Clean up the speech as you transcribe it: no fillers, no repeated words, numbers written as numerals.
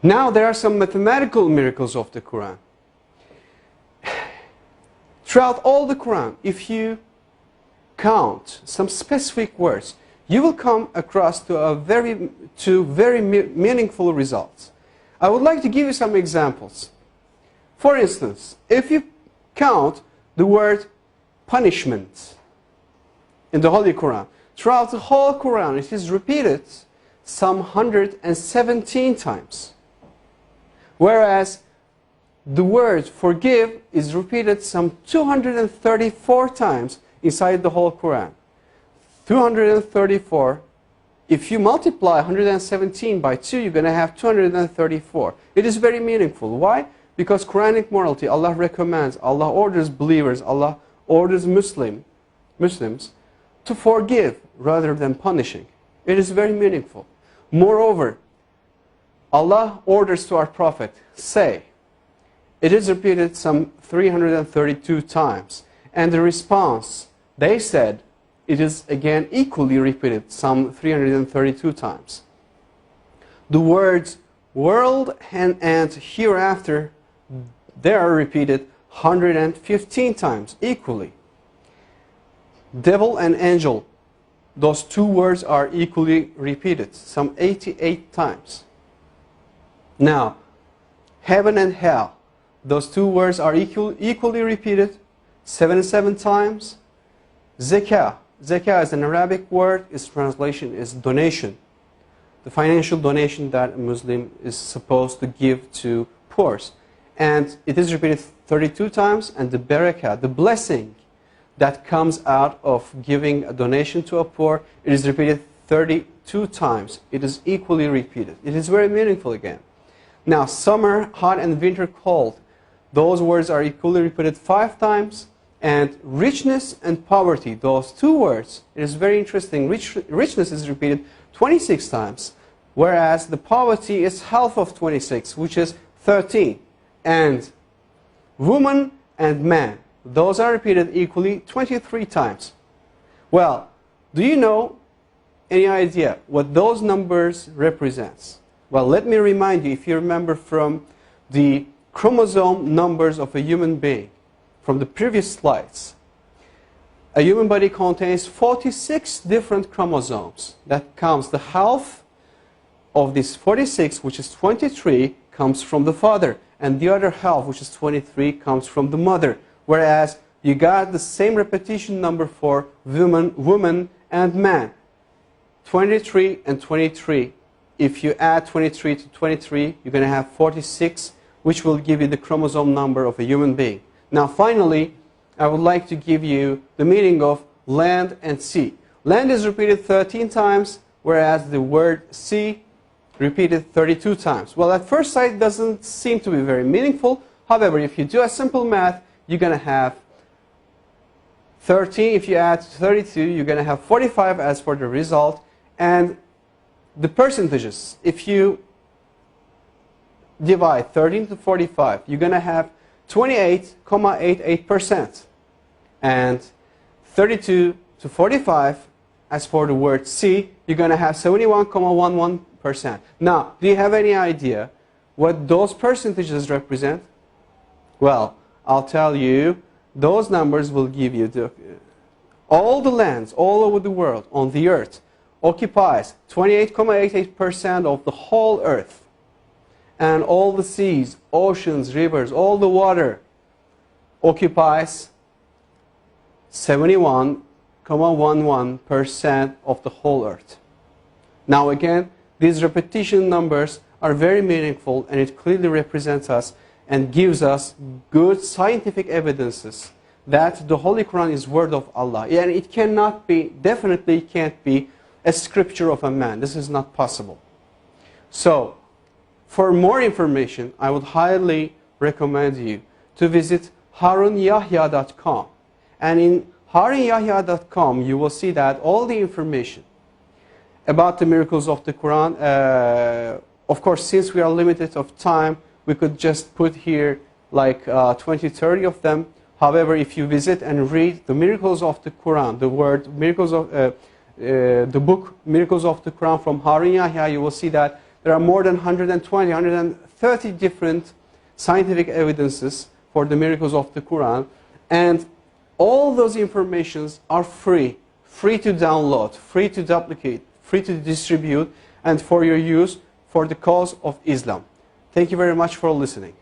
Now there are some mathematical miracles of the Quran. Throughout all the Quran, if you count some specific words, you will come across to very meaningful results. I would like to give you some examples. For instance, if you count the word punishment in the Holy Quran, throughout the whole Quran it is repeated some 117 times. Whereas the word forgive is repeated some 234 times inside the whole Quran. 234, if you multiply 117 by 2, you're going to have 234. It is very meaningful. Why? Because Quranic morality, Allah recommends, Allah orders believers, Allah orders Muslims to forgive rather than punishing. It is very meaningful. Moreover, Allah orders to our Prophet, say, it is repeated some 332 times. And the response, they said, it is again equally repeated some 332 times. The words world and hereafter, they are repeated 115 times equally. Devil and angel, those two words are equally repeated some 88 times. Now, heaven and hell, those two words are equally repeated 77 times. Zakah is an Arabic word. Its translation is donation. The financial donation that a Muslim is supposed to give to poor. And it is repeated 32 times. And the barakah, the blessing that comes out of giving a donation to a poor, it is repeated 32 times. It is equally repeated. It is very meaningful again. Now, summer hot and winter cold, those words are equally repeated 5 times. And richness and poverty, those two words, it is very interesting. Richness is repeated 26 times, whereas the poverty is half of 26, which is 13. And woman and man, those are repeated equally 23 times. Well, do you know any idea what those numbers represent? Well, let me remind you, if you remember from the chromosome numbers of a human being, from the previous slides, a human body contains 46 different chromosomes. That comes, the half of this 46, which is 23, comes from the father. And the other half, which is 23, comes from the mother. Whereas you got the same repetition number for woman and man. 23 and 23. If you add 23 to 23, you're going to have 46, which will give you the chromosome number of a human being. Now finally, I would like to give you the meaning of land and sea. Land is repeated 13 times, whereas the word sea repeated 32 times. Well, at first sight, it doesn't seem to be very meaningful. However, if you do a simple math, you're going to have 13. If you add 32, you're going to have 45 as for the result. And the percentages, if you divide 13 to 45, you're going to have 28.88%. And 32 to 45, as for the word sea, you're going to have 71.11%. Now, do you have any idea what those percentages represent? Well, I'll tell you, those numbers will give you all the lands all over the world on the earth occupies 28.88% of the whole earth. And all the seas, oceans, rivers, all the water occupies 71.11% of the whole earth. Now again, these repetition numbers are very meaningful, and it clearly represents us and gives us good scientific evidences that the Holy Quran is word of Allah. And it cannot be, definitely can't be a scripture of a man. This is not possible. So, for more information, I would highly recommend you to visit harunyahya.com. And in harunyahya.com, you will see that all the information about the miracles of the Quran, of course, since we are limited of time, we could just put here like 20, 30 of them. However, if you visit and read the miracles of the Quran, the word miracles of the book Miracles of the Quran from Harun Yahya, you will see that There are more than 120, 130 different scientific evidences for the miracles of the Quran. And all those informations are free to download, free to duplicate, free to distribute, and for your use for the cause of Islam. Thank you very much for listening.